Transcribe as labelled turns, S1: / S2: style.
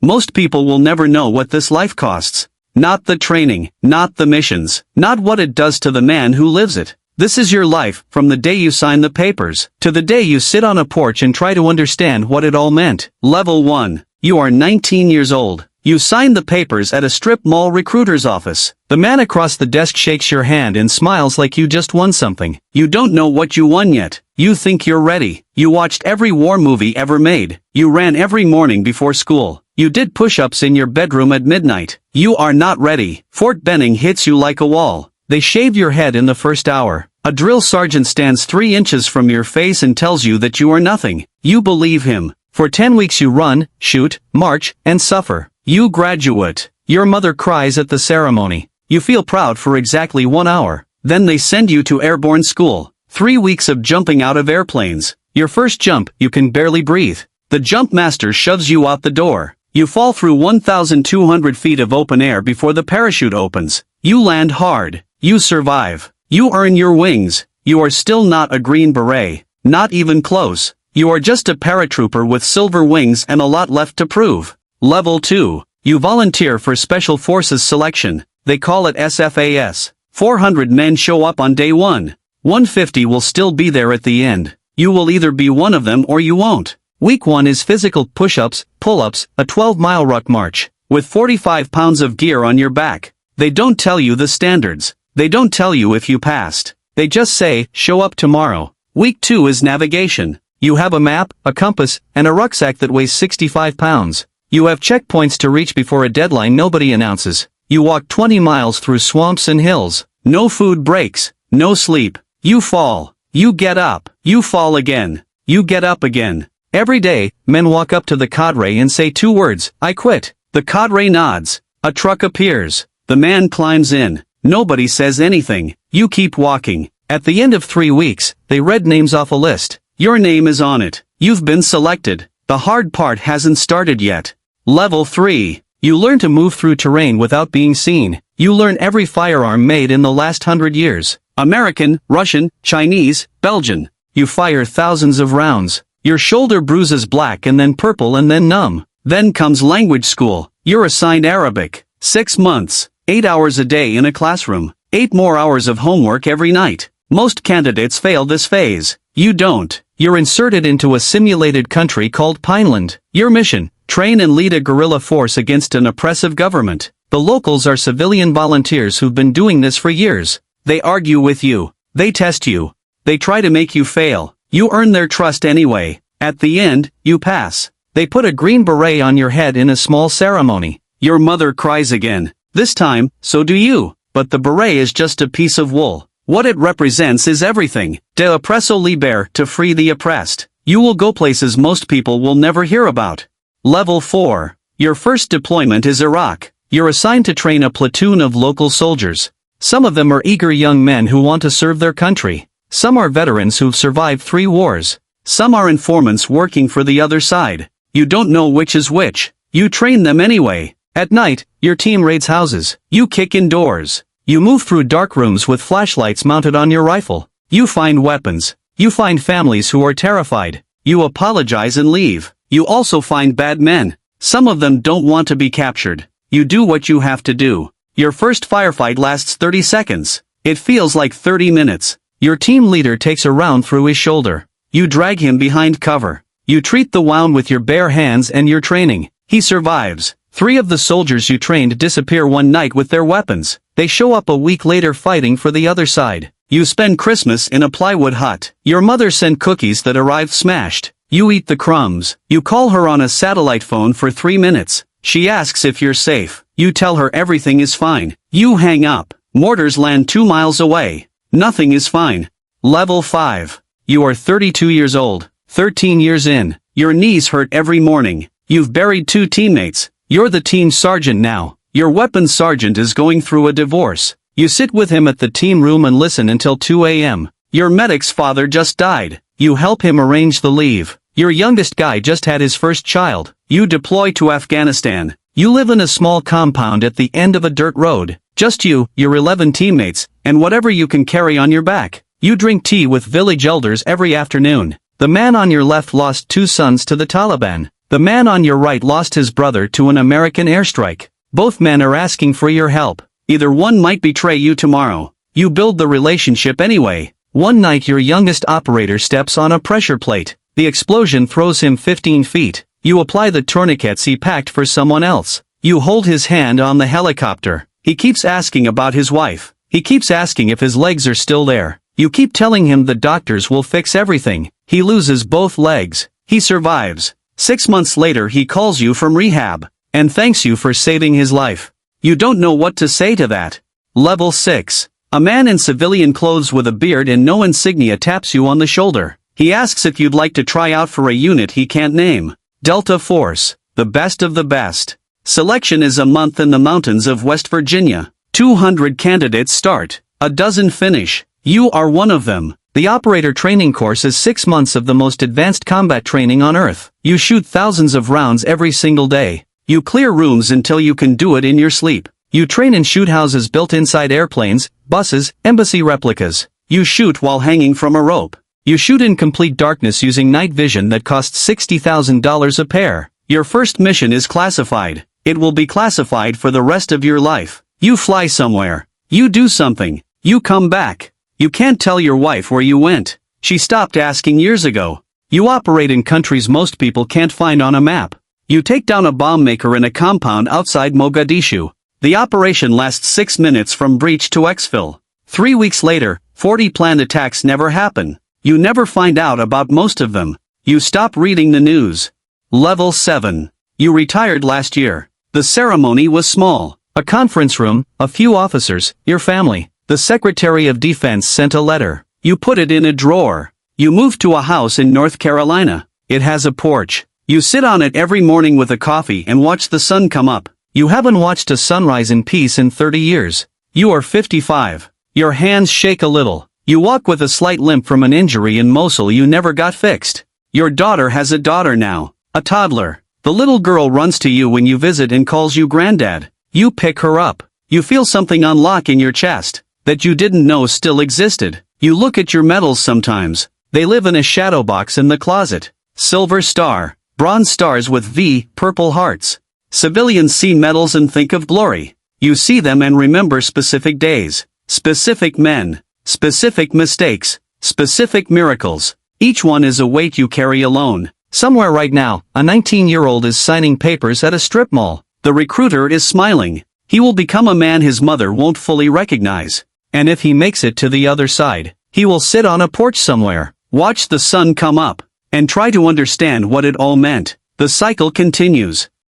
S1: Most people will never know what this life costs. Not the training, not the missions, not what it does to the man who lives it. This is your life, from the day you sign the papers, to the day you sit on a porch and try to understand what it all meant. Level 1. You are 19 years old. You sign the papers at a strip mall recruiter's office. The man across the desk shakes your hand and smiles like you just won something. You don't know what you won yet. You think you're ready. You watched every war movie ever made. You ran every morning before school. You did push-ups in your bedroom at midnight. You are not ready. Fort Benning hits you like a wall. They shave your head in the first hour. A drill sergeant stands 3 inches from your face and tells you that you are nothing. You believe him. For 10 weeks you run, shoot, march, and suffer. You graduate. Your mother cries at the ceremony. You feel proud for exactly 1 hour. Then they send you to airborne school. 3 weeks of jumping out of airplanes. Your first jump, you can barely breathe. The jump master shoves you out the door. You fall through 1,200 feet of open air before the parachute opens. You land hard. You survive. You earn your wings. You are still not a Green Beret. Not even close. You are just a paratrooper with silver wings and a lot left to prove. Level 2. You volunteer for Special Forces Selection. They call it SFAS. 400 men show up on day 1. 150 will still be there at the end. You will either be one of them or you won't. Week 1 is physical push-ups, pull-ups, a 12-mile ruck march, with 45 pounds of gear on your back. They don't tell you the standards. They don't tell you if you passed. They just say, show up tomorrow. Week 2 is navigation. You have a map, a compass, and a rucksack that weighs 65 pounds. You have checkpoints to reach before a deadline nobody announces. You walk 20 miles through swamps and hills. No food breaks. No sleep. You fall. You get up. You fall again. You get up again. Every day, men walk up to the cadre and say 2 words, I quit. The cadre nods. A truck appears. The man climbs in. Nobody says anything. You keep walking. At the end of 3 weeks, they read names off a list. Your name is on it. You've been selected. The hard part hasn't started yet. Level 3. You learn to move through terrain without being seen. You learn every firearm made in the last 100 years. American, Russian, Chinese, Belgian. You fire thousands of rounds. Your shoulder bruises black and then purple and then numb. Then comes language school. You're assigned Arabic. 6 months. 8 hours a day in a classroom. 8 more hours of homework every night. Most candidates fail this phase. You don't. You're inserted into a simulated country called Pineland. Your mission: train and lead a guerrilla force against an oppressive government. The locals are civilian volunteers who've been doing this for years. They argue with you. They test you. They try to make you fail. You earn their trust anyway. At the end, you pass. They put a green beret on your head in a small ceremony. Your mother cries again. This time, so do you. But the beret is just a piece of wool. What it represents is everything. De oppresso liber, to free the oppressed. You will go places most people will never hear about. Level 4. Your first deployment is Iraq. You're assigned to train a platoon of local soldiers. Some of them are eager young men who want to serve their country. Some are veterans who've survived 3 wars. Some are informants working for the other side. You don't know which is which. You train them anyway. At night, your team raids houses. You kick in doors. You move through dark rooms with flashlights mounted on your rifle. You find weapons. You find families who are terrified. You apologize and leave. You also find bad men. Some of them don't want to be captured. You do what you have to do. Your first firefight lasts 30 seconds. It feels like 30 minutes. Your team leader takes a round through his shoulder. You drag him behind cover. You treat the wound with your bare hands and your training. He survives. 3 of the soldiers you trained disappear one night with their weapons. They show up a week later fighting for the other side. You spend Christmas in a plywood hut. Your mother sent cookies that arrived smashed. You eat the crumbs. You call her on a satellite phone for 3 minutes. She asks if you're safe. You tell her everything is fine. You hang up. Mortars land 2 miles away. Nothing is fine. Level 5. You are 32 years old. 13 years in. Your knees hurt every morning. You've buried 2 teammates. You're the team sergeant now. Your weapons sergeant is going through a divorce. You sit with him at the team room and listen until 2 a.m. Your medic's father just died. You help him arrange the leave. Your youngest guy just had his first child. You deploy to Afghanistan. You live in a small compound at the end of a dirt road. Just you, your 11 teammates, and whatever you can carry on your back. You drink tea with village elders every afternoon. The man on your left lost 2 sons to the Taliban. The man on your right lost his brother to an American airstrike. Both men are asking for your help. Either one might betray you tomorrow. You build the relationship anyway. One night your youngest operator steps on a pressure plate. The explosion throws him 15 feet. You apply the tourniquets he packed for someone else. You hold his hand on the helicopter. He keeps asking about his wife. He keeps asking if his legs are still there. You keep telling him the doctors will fix everything. He loses both legs. He survives. 6 months later he calls you from rehab and thanks you for saving his life. You don't know what to say to that. Level 6. A man in civilian clothes with a beard and no insignia taps you on the shoulder. He asks if you'd like to try out for a unit he can't name. Delta Force. The best of the best. Selection is a month in the mountains of West Virginia. 200 candidates start. A dozen finish. You are one of them. The operator training course is 6 months of the most advanced combat training on Earth. You shoot thousands of rounds every single day. You clear rooms until you can do it in your sleep. You train and shoot houses built inside airplanes, buses, embassy replicas. You shoot while hanging from a rope. You shoot in complete darkness using night vision that costs $60,000 a pair. Your first mission is classified. It will be classified for the rest of your life. You fly somewhere. You do something. You come back. You can't tell your wife where you went. She stopped asking years ago. You operate in countries most people can't find on a map. You take down a bomb maker in a compound outside Mogadishu. The operation lasts 6 minutes from breach to exfil. 3 weeks later, 40 planned attacks never happen. You never find out about most of them. You stop reading the news. Level 7. You retired last year. The ceremony was small. A conference room, a few officers, your family. The Secretary of Defense sent a letter. You put it in a drawer. You moved to a house in North Carolina. It has a porch. You sit on it every morning with a coffee and watch the sun come up. You haven't watched a sunrise in peace in 30 years. You are 55. Your hands shake a little. You walk with a slight limp from an injury in Mosul you never got fixed. Your daughter has a daughter now. A toddler. The little girl runs to you when you visit and calls you granddad. You pick her up. You feel something unlock in your chest that you didn't know still existed. You look at your medals sometimes. They live in a shadow box in the closet. Silver star. Bronze stars with V, purple hearts. Civilians see medals and think of glory. You see them and remember specific days, specific men, specific mistakes, specific miracles. Each one is a weight you carry alone. Somewhere right now, a 19-year-old is signing papers at a strip mall. The recruiter is smiling. He will become a man his mother won't fully recognize. And if he makes it to the other side, he will sit on a porch somewhere, watch the sun come up, and try to understand what it all meant. The cycle continues.